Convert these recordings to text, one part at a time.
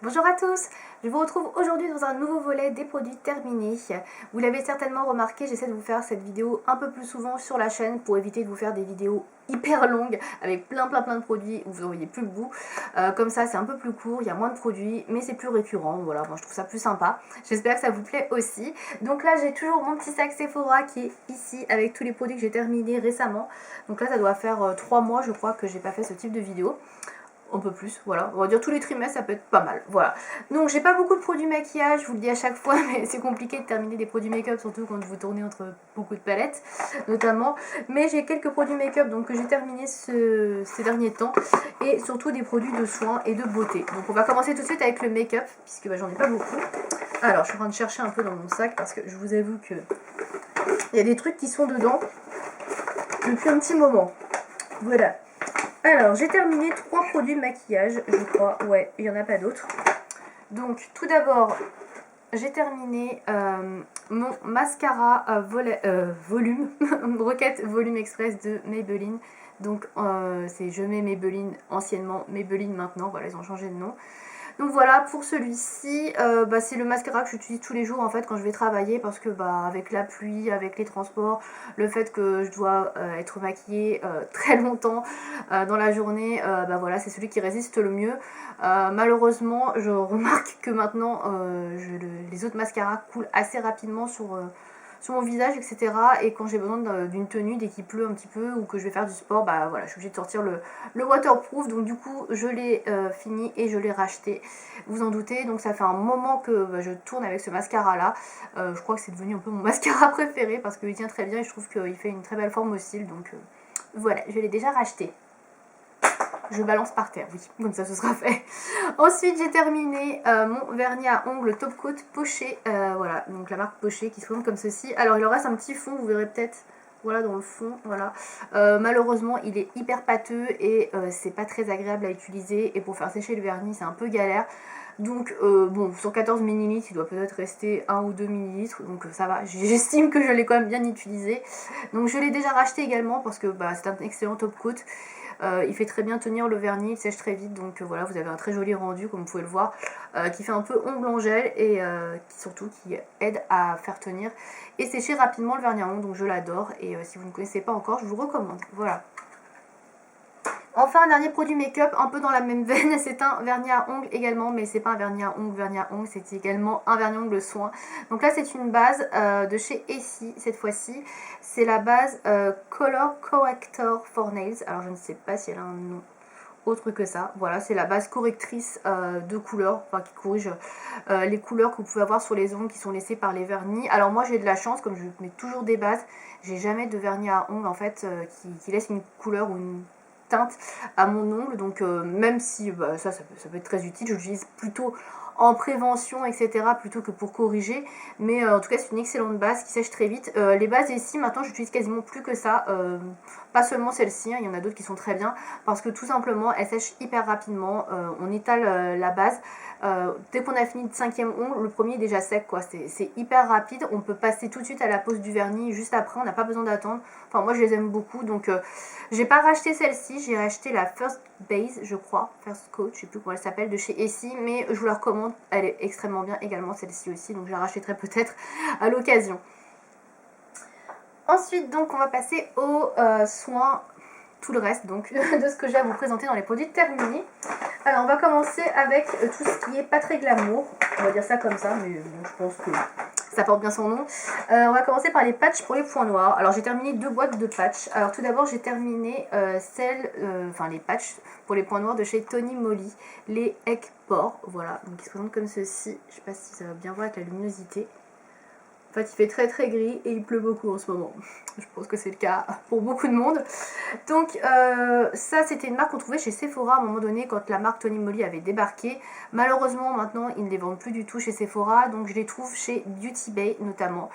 Bonjour à tous, je vous retrouve aujourd'hui dans un nouveau volet des produits terminés. Vous l'avez certainement remarqué, j'essaie de vous faire cette vidéo un peu plus souvent sur la chaîne pour éviter de vous faire des vidéos hyper longues avec plein de produits où vous n'en voyez plus le bout. Comme ça c'est un peu plus court, il y a moins de produits mais c'est plus récurrent, voilà, moi je trouve ça plus sympa. J'espère que ça vous plaît aussi. Donc là j'ai toujours mon petit sac Sephora qui est ici avec tous les produits que j'ai terminés récemment. Donc là ça doit faire 3 mois je crois que j'ai pas fait ce type de vidéo. Un peu plus, voilà, on va dire tous les trimestres ça peut être pas mal, voilà. Donc j'ai pas beaucoup de produits maquillage, je vous le dis à chaque fois, mais c'est compliqué de terminer des produits make-up, surtout quand vous tournez entre beaucoup de palettes, notamment. Mais j'ai quelques produits make-up donc que j'ai terminé ces derniers temps, et surtout des produits de soins et de beauté. Donc on va commencer tout de suite avec le make-up, puisque j'en ai pas beaucoup. Alors je suis en train de chercher un peu dans mon sac, parce que je vous avoue que il y a des trucs qui sont dedans depuis un petit moment, voilà. Alors, j'ai terminé 3 produits de maquillage, je crois. Ouais, il n'y en a pas d'autres. Donc, tout d'abord, j'ai terminé mon mascara volume, Rocket Volume Express de Maybelline. Donc, c'est je mets Maybelline, anciennement Maybelline maintenant. Voilà, ils ont changé de nom. Donc voilà, pour celui-ci, c'est le mascara que j'utilise tous les jours en fait quand je vais travailler, parce que avec la pluie, avec les transports, le fait que je dois être maquillée très longtemps dans la journée, voilà, c'est celui qui résiste le mieux. Malheureusement, je remarque que maintenant les autres mascaras coulent assez rapidement sur mon visage, etc. Et quand j'ai besoin d'une tenue, dès qu'il pleut un petit peu ou que je vais faire du sport, voilà, je suis obligée de sortir le waterproof. Donc du coup, je l'ai fini et je l'ai racheté. Vous en doutez, donc ça fait un moment que je tourne avec ce mascara là. Je crois que c'est devenu un peu mon mascara préféré parce qu'il tient très bien et je trouve qu'il fait une très belle forme au cils. Donc voilà, je l'ai déjà racheté. Je balance par terre, oui, comme ça ce sera fait. Ensuite j'ai terminé mon vernis à ongles Top Coat Poché, voilà, donc la marque Poché qui se présente comme ceci. Alors il en reste un petit fond, vous verrez peut-être, voilà, dans le fond, voilà. Malheureusement il est hyper pâteux et c'est pas très agréable à utiliser, et pour faire sécher le vernis c'est un peu galère. Donc bon, sur 14 ml il doit peut-être rester 1 ou 2 ml, donc ça va, j'estime que je l'ai quand même bien utilisé. Donc je l'ai déjà racheté également parce que c'est un excellent top coat. Il fait très bien tenir le vernis, il sèche très vite, donc voilà, vous avez un très joli rendu comme vous pouvez le voir, qui fait un peu ongle en gel et surtout qui aide à faire tenir et sécher rapidement le vernis à ongles, donc je l'adore. Et si vous ne connaissez pas encore, je vous recommande, voilà. Enfin, un dernier produit make-up un peu dans la même veine, c'est un vernis à ongles également, mais c'est pas un vernis à ongles, c'est également un vernis à ongles soin. Donc là c'est une base de chez Essie cette fois-ci, c'est la base Color Corrector for Nails. Alors je ne sais pas si elle a un nom autre que ça, voilà, c'est la base correctrice de couleurs, enfin qui corrige les couleurs que vous pouvez avoir sur les ongles qui sont laissées par les vernis. Alors moi j'ai de la chance, comme je mets toujours des bases, j'ai jamais de vernis à ongles en fait qui laisse une couleur ou une teinte à mon ongle, donc même si ça peut être très utile, je l'utilise plutôt en prévention, etc., plutôt que pour corriger, mais en tout cas c'est une excellente base qui sèche très vite. Les bases ici maintenant j'utilise quasiment plus que ça, pas seulement celle-ci, il y en a d'autres qui sont très bien, parce que tout simplement elles sèchent hyper rapidement. On étale la base, dès qu'on a fini le 5e ongle, le premier est déjà sec, quoi. C'est hyper rapide, on peut passer tout de suite à la pose du vernis juste après, on n'a pas besoin d'attendre. Enfin moi je les aime beaucoup, donc j'ai pas racheté celle-ci, j'ai racheté la First Base, je crois, First Coat, je sais plus comment elle s'appelle, de chez Essie, mais je vous la recommande, elle est extrêmement bien également, celle-ci aussi, donc je la rachèterai peut-être à l'occasion. Ensuite donc on va passer aux soins, tout le reste donc de ce que j'ai à vous présenter dans les produits terminés. Alors on va commencer avec tout ce qui est pas très glamour, on va dire ça comme ça, mais bon, je pense que ça porte bien son nom. On va commencer par les patchs pour les points noirs. Alors j'ai terminé 2 boîtes de patchs. Alors tout d'abord j'ai terminé les patchs pour les points noirs de chez Tony Moly, les Egg Pore, voilà, donc ils se présentent comme ceci. Je sais pas si ça va bien voir avec la luminosité. En fait, il fait très très gris et il pleut beaucoup en ce moment. Je pense que c'est le cas pour beaucoup de monde. Donc ça, c'était une marque qu'on trouvait chez Sephora à un moment donné quand la marque Tony Moly avait débarqué. Malheureusement, maintenant, ils ne les vendent plus du tout chez Sephora. Donc je les trouve chez Beauty Bay notamment.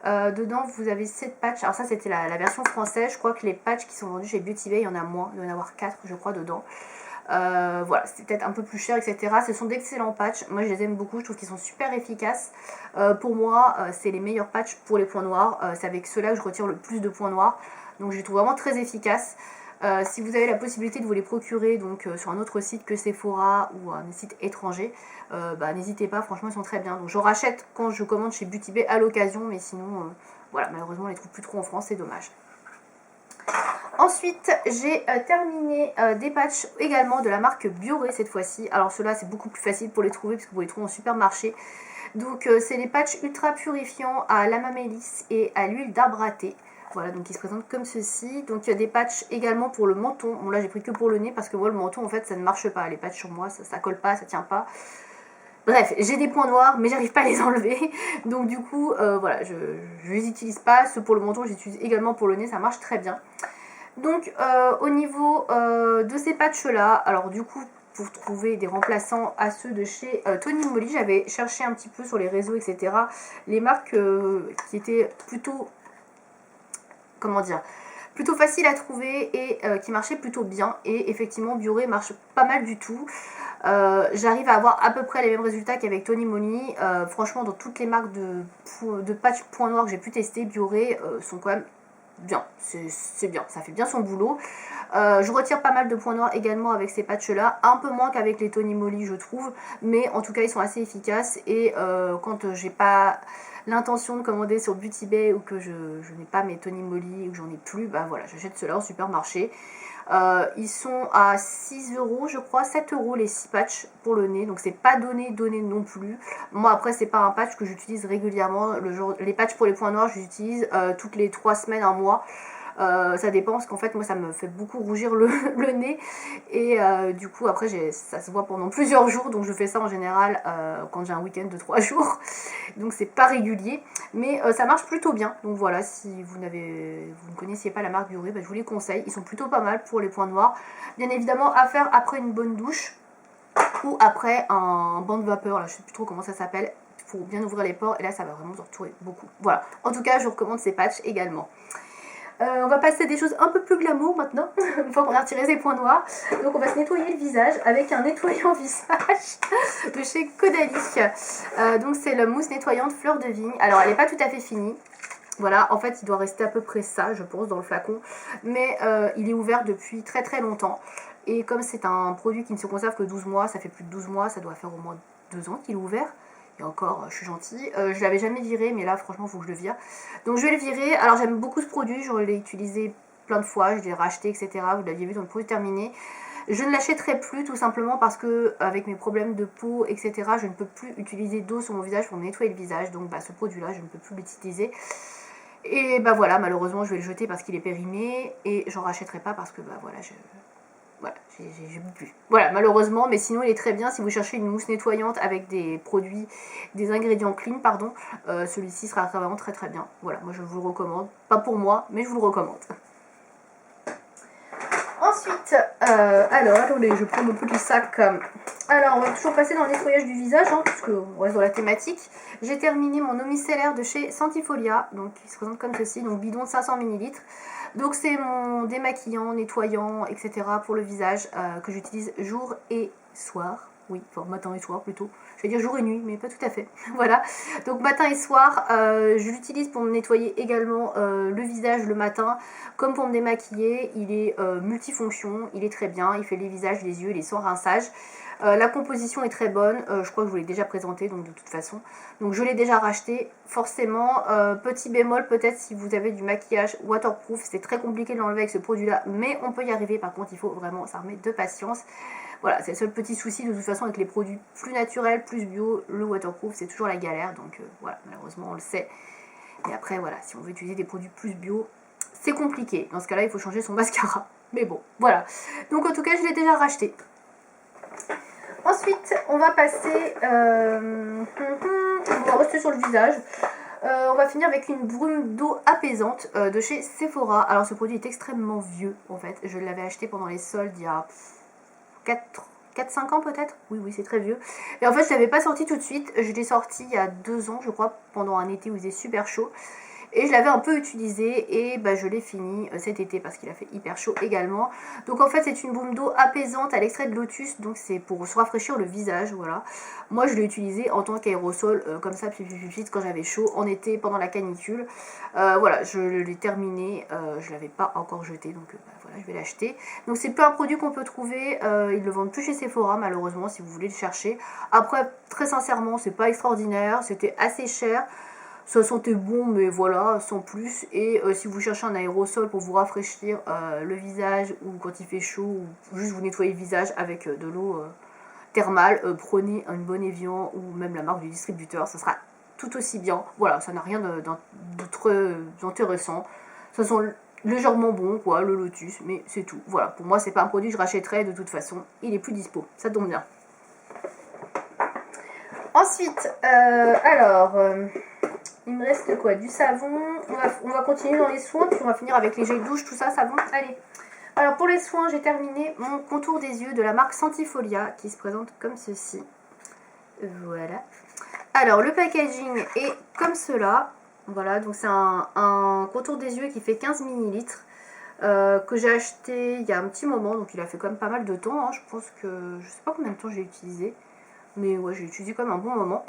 Dedans, vous avez 7 patchs. Alors ça, c'était la version française. Je crois que les patchs qui sont vendus chez Beauty Bay, il y en a moins. Il doit y en avoir 4, je crois, dedans. Voilà, c'est peut-être un peu plus cher, etc. Ce sont d'excellents patchs, moi je les aime beaucoup, je trouve qu'ils sont super efficaces. Pour moi, c'est les meilleurs patchs pour les points noirs, c'est avec ceux-là que je retire le plus de points noirs, donc je les trouve vraiment très efficaces. Si vous avez la possibilité de vous les procurer donc sur un autre site que Sephora ou un site étranger, n'hésitez pas, franchement ils sont très bien. Donc je rachète quand je commande chez Beauty Bay à l'occasion, mais sinon voilà, malheureusement on les trouve plus trop en France, c'est dommage. Ensuite, j'ai terminé des patchs également de la marque Bioré cette fois-ci. Alors ceux-là, c'est beaucoup plus facile pour les trouver parce que vous les trouvez en supermarché. Donc c'est les patchs ultra purifiants à l'amamélis et à l'huile d'arbre à thé. Voilà, donc ils se présentent comme ceci. Donc il y a des patchs également pour le menton. Bon là j'ai pris que pour le nez parce que moi le menton en fait ça ne marche pas. Les patchs sur moi ça colle pas, ça tient pas. Bref, j'ai des points noirs mais j'arrive pas à les enlever. Donc du coup voilà, je les utilise pas. Ceux pour le menton j'utilise également pour le nez, ça marche très bien. Donc au niveau de ces patchs là, alors du coup pour trouver des remplaçants à ceux de chez Tony Moly, j'avais cherché un petit peu sur les réseaux etc. les marques qui étaient plutôt, comment dire, plutôt faciles à trouver et qui marchaient plutôt bien, et effectivement Bioré marche pas mal du tout. J'arrive à avoir à peu près les mêmes résultats qu'avec Tony Moly. Franchement dans toutes les marques de patch point noir que j'ai pu tester, Bioré sont quand même bien, c'est bien, ça fait bien son boulot. Je retire pas mal de points noirs également avec ces patchs là, un peu moins qu'avec les Tony Moly je trouve, mais en tout cas ils sont assez efficaces. Et quand j'ai pas l'intention de commander sur Beauty Bay ou que je n'ai pas mes Tony Moly ou que j'en ai plus, bah voilà, j'achète ceux-là au supermarché. Ils sont à 6 € je crois, 7 € les 6 patchs pour le nez, donc c'est pas donné non plus. Moi après c'est pas un patch que j'utilise régulièrement, les patchs pour les points noirs j'utilise toutes les 3 semaines, un mois. Ça dépend parce qu'en fait moi ça me fait beaucoup rougir le nez, et du coup après ça se voit pendant plusieurs jours, donc je fais ça en général quand j'ai un week-end de 3 jours, donc c'est pas régulier, mais ça marche plutôt bien. Donc voilà, si vous ne connaissiez pas la marque Bioré, je vous les conseille, ils sont plutôt pas mal pour les points noirs. Bien évidemment à faire après une bonne douche ou après un bain de vapeur, là je sais plus trop comment ça s'appelle, il faut bien ouvrir les pores et là ça va vraiment vous retrouver beaucoup. Voilà, en tout cas je vous recommande ces patchs également. On va passer à des choses un peu plus glamour maintenant, une fois qu'on a retiré ses points noirs. Donc on va se nettoyer le visage avec un nettoyant visage de chez Caudalie. Donc c'est la mousse nettoyante fleur de vigne. Alors elle n'est pas tout à fait finie. Voilà, en fait il doit rester à peu près ça je pense dans le flacon. Mais il est ouvert depuis très très longtemps. Et comme c'est un produit qui ne se conserve que 12 mois, ça fait plus de 12 mois, ça doit faire au moins 2 ans qu'il est ouvert. Et encore, je suis gentille. Je l'avais jamais viré, mais là, franchement, il faut que je le vire. Donc, je vais le virer. Alors, j'aime beaucoup ce produit. Je l'ai utilisé plein de fois. Je l'ai racheté, etc. Vous l'aviez vu dans le produit terminé. Je ne l'achèterai plus, tout simplement parce que, avec mes problèmes de peau, etc., je ne peux plus utiliser d'eau sur mon visage pour nettoyer le visage. Donc, ce produit-là, je ne peux plus l'utiliser. Et voilà, malheureusement, je vais le jeter parce qu'il est périmé. Et j'en rachèterai pas parce que, voilà, j'ai plus. Voilà, malheureusement, mais sinon il est très bien si vous cherchez une mousse nettoyante avec des produits, des ingrédients clean, pardon. Celui-ci sera vraiment très très bien. Voilà, moi je vous le recommande. Pas pour moi, mais je vous le recommande. Ensuite, alors attendez, je prends mon petit sac. Alors, on va toujours passer dans le nettoyage du visage, hein, parce qu'on reste dans la thématique. J'ai terminé mon eau micellaire de chez Santifolia, donc il se présente comme ceci, donc bidon de 500 ml. Donc c'est mon démaquillant, nettoyant, etc. pour le visage que j'utilise jour et soir. Oui, enfin matin et soir plutôt. Je vais dire jour et nuit, mais pas tout à fait. Voilà. Donc matin et soir, je l'utilise pour me nettoyer également le visage le matin, comme pour me démaquiller. Il est multifonction, il est très bien. Il fait les visages, les yeux, il est sans rinçage. La composition est très bonne, je crois que je vous l'ai déjà présenté donc de toute façon. Donc je l'ai déjà racheté, forcément. Petit bémol peut-être si vous avez du maquillage waterproof, c'est très compliqué de l'enlever avec ce produit là, mais on peut y arriver. Par contre il faut vraiment s'armer de patience. Voilà, c'est le seul petit souci de toute façon avec les produits plus naturels, plus bio, le waterproof c'est toujours la galère. Donc voilà, malheureusement on le sait. Et après voilà, si on veut utiliser des produits plus bio, c'est compliqué. Dans ce cas là il faut changer son mascara. Mais bon, voilà. Donc en tout cas je l'ai déjà racheté. Ensuite, on va passer, on va rester sur le visage. On va finir avec une brume d'eau apaisante de chez Sephora. Alors ce produit est extrêmement vieux en fait. Je l'avais acheté pendant les soldes il y a 4-5 ans peut-être. Oui, c'est très vieux. Et en fait, je ne l'avais pas sorti tout de suite. Je l'ai sorti il y a 2 ans, je crois, pendant un été où il faisait super chaud. et je l'avais un peu utilisé et bah, je l'ai fini cet été parce qu'il a fait hyper chaud également. Donc en fait c'est une baume d'eau apaisante à l'extrait de lotus, donc c'est pour se rafraîchir le visage, voilà. Moi je l'ai utilisé en tant qu'aérosol comme ça quand j'avais chaud en été pendant la canicule. Voilà, je l'ai terminé, je l'avais pas encore jeté, donc bah, voilà, je vais l'acheter. Donc c'est pas un produit qu'on peut trouver, ils le vendent plus chez Sephora malheureusement si vous voulez le chercher. Après très sincèrement c'est pas extraordinaire, c'était assez cher. Ça sentait bon, mais voilà, sans plus. Et si vous cherchez un aérosol pour vous rafraîchir le visage, ou quand il fait chaud, ou juste vous nettoyer le visage avec de l'eau thermale, prenez une bonne Evian, ou même la marque du distributeur, ça sera tout aussi bien. Voilà, ça n'a rien de très intéressant. Ça sent légèrement bon, quoi, le lotus, mais c'est tout. Voilà, pour moi, c'est pas un produit que je rachèterais de toute façon. Il est plus dispo, ça tombe bien. Ensuite, il me reste quoi? Du savon. On va continuer dans les soins, puis on va finir avec les gels douche, tout ça, savon. Allez. Alors pour les soins, j'ai terminé mon contour des yeux de la marque Sentifolia, qui se présente comme ceci. Voilà. Alors le packaging est comme cela. Voilà, donc c'est un contour des yeux qui fait 15 ml. Que j'ai acheté il y a un petit moment, donc il a fait quand même pas mal de temps. Hein. Je pense que je sais pas combien de temps j'ai utilisé. Mais ouais, j'ai utilisé quand même un bon moment.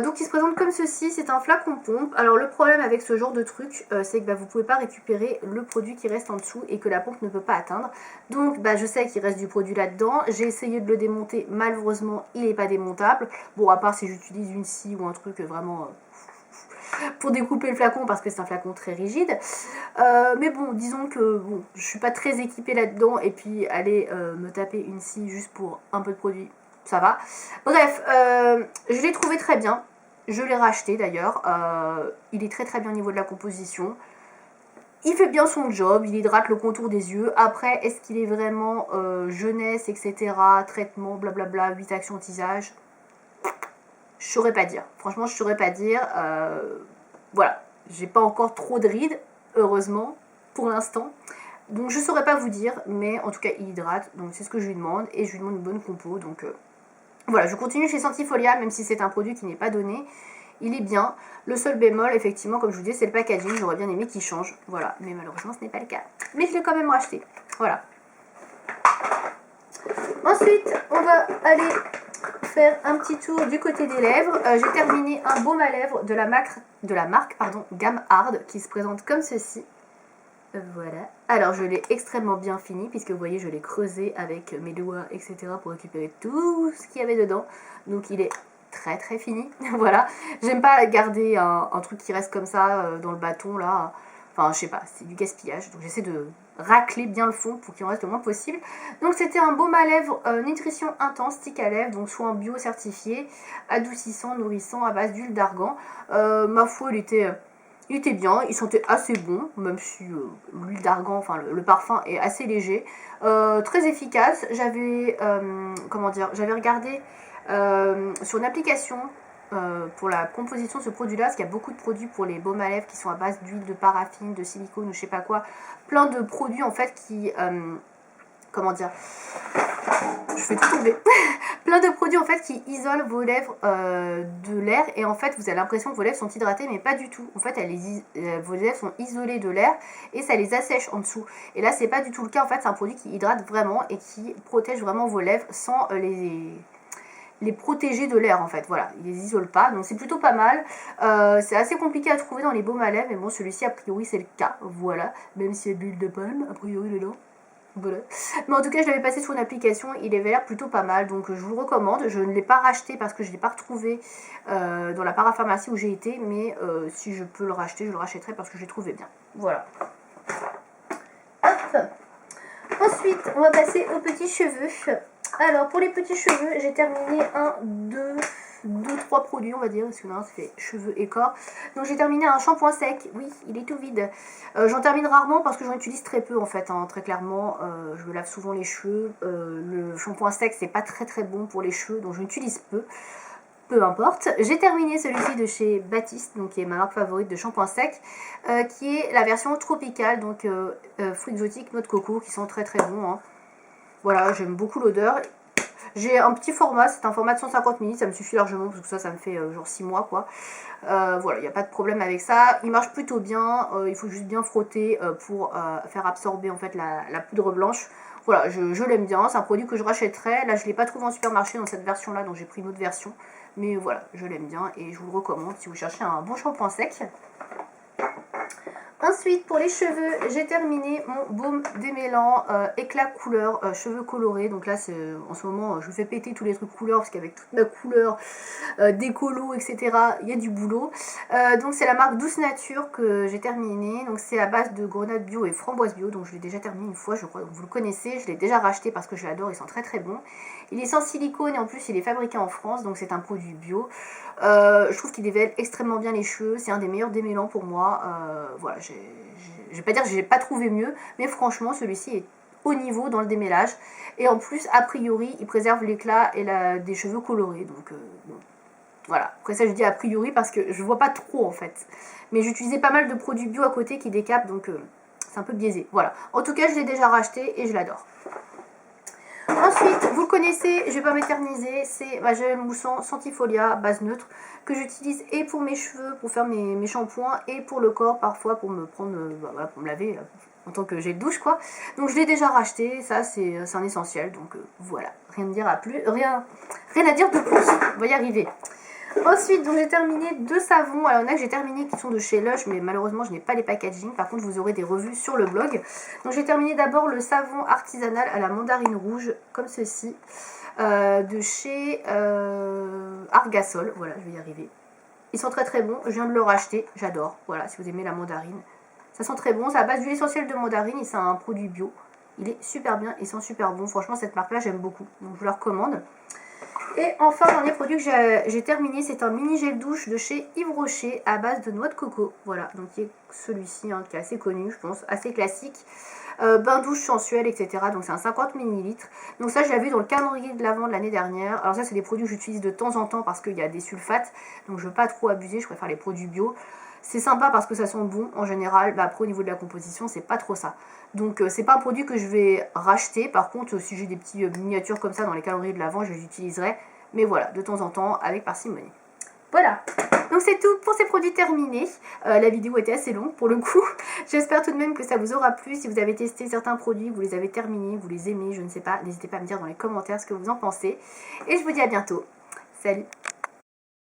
Donc il se présente comme ceci, c'est un flacon pompe. Alors le problème avec ce genre de truc, c'est que vous pouvez pas récupérer le produit qui reste en dessous et que la pompe ne peut pas atteindre. Donc je sais qu'il reste du produit là-dedans. J'ai essayé de le démonter, malheureusement il n'est pas démontable. Bon, à part si j'utilise une scie ou un truc vraiment... pour découper le flacon parce que c'est un flacon très rigide. Mais bon, disons que bon, je suis pas très équipée là-dedans et puis aller me taper une scie juste pour un peu de produit, ça va. Bref, je l'ai trouvé très bien. Je l'ai racheté d'ailleurs. Il est très très bien au niveau de la composition. Il fait bien son job, il hydrate le contour des yeux. Après, est-ce qu'il est vraiment jeunesse, etc., traitement, blablabla, 8 actions anti-âge? Je saurais pas dire. Franchement, je saurais pas dire. Voilà. J'ai pas encore trop de rides, heureusement, pour l'instant. Donc je saurais pas vous dire, mais en tout cas, il hydrate. Donc c'est ce que je lui demande. Et je lui demande une bonne compo. Donc voilà, je continue chez Sentifolia, même si c'est un produit qui n'est pas donné. Il est bien. Le seul bémol, effectivement, comme je vous dis, c'est le packaging. J'aurais bien aimé qu'il change. Voilà. Mais malheureusement, ce n'est pas le cas. Mais je l'ai quand même racheté. Voilà. Ensuite, on va aller faire un petit tour du côté des lèvres. J'ai terminé un baume à lèvres de la marque Gamme Hard qui se présente comme ceci. Voilà. Alors je l'ai extrêmement bien fini puisque vous voyez je l'ai creusé avec mes doigts etc. pour récupérer tout ce qu'il y avait dedans. Donc il est très très fini. Voilà. J'aime pas garder un truc qui reste comme ça dans le bâton là. Enfin je sais pas, c'est du gaspillage. Donc j'essaie de racler bien le fond pour qu'il en reste le moins possible. Donc c'était un baume à lèvres nutrition intense stick à lèvres, donc soit en bio certifié, adoucissant, nourrissant à base d'huile d'argan. Ma foi il était bien, il sentait assez bon, même si l'huile d'argan, enfin le parfum est assez léger, très efficace. J'avais j'avais regardé sur une application pour la composition de ce produit-là, parce qu'il y a beaucoup de produits pour les baumes à lèvres qui sont à base d'huile, de paraffine, de silicone ou je sais pas quoi, plein de produits en fait qui je fais tout tomber. Plein de produits en fait qui isolent vos lèvres de l'air et en fait vous avez l'impression que vos lèvres sont hydratées mais pas du tout. En fait vos lèvres sont isolées de l'air et ça les assèche en dessous. Et là c'est pas du tout le cas, en fait c'est un produit qui hydrate vraiment et qui protège vraiment vos lèvres sans les protéger de l'air en fait, voilà, il les isole pas, donc c'est plutôt pas mal. C'est assez compliqué à trouver dans les baumes à lèvres, mais bon celui-ci a priori c'est le cas, voilà, même s'il y a de l'huile de palme, a priori dedans. Voilà. Mais en tout cas je l'avais passé sur une application, il avait l'air plutôt pas mal, donc je vous le recommande. Je ne l'ai pas racheté parce que je ne l'ai pas retrouvé dans la parapharmacie où j'ai été, mais si je peux le racheter, je le rachèterai parce que je l'ai trouvé bien. Voilà. Hop. Ensuite on va passer aux petits cheveux. Alors pour les petits cheveux, j'ai terminé deux, trois produits on va dire, parce que là ça fait cheveux et corps. Donc j'ai terminé un shampoing sec, oui il est tout vide. J'en termine rarement parce que j'en utilise très peu en fait, hein, très clairement. Je me lave souvent les cheveux, le shampoing sec c'est pas très très bon pour les cheveux, donc je l'utilise peu. Peu importe. J'ai terminé celui-ci de chez Baptiste, donc qui est ma marque favorite de shampoing sec, qui est la version tropicale, donc fruits exotiques, noix de coco, qui sont très très bons. Hein. Voilà, j'aime beaucoup l'odeur. J'ai un petit format, c'est un format de 150 ml, ça me suffit largement parce que ça me fait genre 6 mois quoi. Voilà, il n'y a pas de problème avec ça. Il marche plutôt bien, il faut juste bien frotter pour faire absorber en fait la poudre blanche. Voilà, je l'aime bien, c'est un produit que je rachèterai. Là, je ne l'ai pas trouvé en supermarché dans cette version-là, donc j'ai pris une autre version. Mais voilà, je l'aime bien et je vous le recommande si vous cherchez un bon shampoing sec. Ensuite, pour les cheveux, j'ai terminé mon baume démêlant éclat couleur cheveux colorés. Donc là, en ce moment, je fais péter tous les trucs couleurs parce qu'avec toute ma couleur décolo, etc., il y a du boulot. Donc c'est la marque Douce Nature que j'ai terminé. Donc c'est à base de grenade bio et framboise bio. Donc je l'ai déjà terminé une fois, je crois. Donc vous le connaissez. Je l'ai déjà racheté parce que je l'adore. Ils sont très très bons. Il est sans silicone et en plus il est fabriqué en France. Donc c'est un produit bio. Je trouve qu'il dévèle extrêmement bien les cheveux. C'est un des meilleurs démêlants pour moi. Voilà, je vais pas dire que j'ai pas trouvé mieux, mais franchement celui-ci est au niveau dans le démêlage. Et en plus, a priori, il préserve l'éclat et des cheveux colorés. Donc bon, voilà. Après ça, je dis a priori parce que je vois pas trop en fait. Mais j'utilisais pas mal de produits bio à côté qui décapent, donc c'est un peu biaisé. Voilà. En tout cas, je l'ai déjà racheté et je l'adore. Ensuite, vous le connaissez, je vais pas m'éterniser, c'est ma gel moussant Santifolia base neutre que j'utilise et pour mes cheveux, pour faire mes shampoings et pour le corps parfois pour me prendre, voilà, pour me laver en tant que gel douche quoi. Donc je l'ai déjà racheté, ça c'est un essentiel, donc voilà, rien à dire de plus, on va y arriver. Ensuite, donc j'ai terminé 2 savons. Alors, il y en a que j'ai terminé qui sont de chez Lush, mais malheureusement, je n'ai pas les packaging. Par contre, vous aurez des revues sur le blog. Donc, j'ai terminé d'abord le savon artisanal à la mandarine rouge, comme ceci, de chez Argasol. Voilà, je vais y arriver. Ils sont très très bons. Je viens de le racheter. J'adore. Voilà, si vous aimez la mandarine. Ça sent très bon. C'est à base d'huile essentielle de mandarine et c'est un produit bio. Il est super bien. Il sent super bon. Franchement, cette marque-là, j'aime beaucoup. Donc, je vous la recommande. Et enfin, le dernier produit que j'ai terminé, c'est un mini gel douche de chez Yves Rocher à base de noix de coco. Voilà, donc il y a celui-ci hein, qui est assez connu, je pense, assez classique. Bain douche sensuel, etc. Donc c'est un 50 ml. Donc ça, je l'avais vu dans le calendrier de l'Avent de l'année dernière. Alors ça, c'est des produits que j'utilise de temps en temps parce qu'il y a des sulfates. Donc je ne veux pas trop abuser, je préfère les produits bio. C'est sympa parce que ça sent bon en général. Bah, après, au niveau de la composition, c'est pas trop ça. Donc, c'est pas un produit que je vais racheter. Par contre, si j'ai des petites miniatures comme ça dans les calendriers de l'Avent, je les utiliserai. Mais voilà, de temps en temps, avec parcimonie. Voilà. Donc, c'est tout pour ces produits terminés. La vidéo était assez longue pour le coup. J'espère tout de même que ça vous aura plu. Si vous avez testé certains produits, vous les avez terminés, vous les aimez, je ne sais pas. N'hésitez pas à me dire dans les commentaires ce que vous en pensez. Et je vous dis à bientôt. Salut!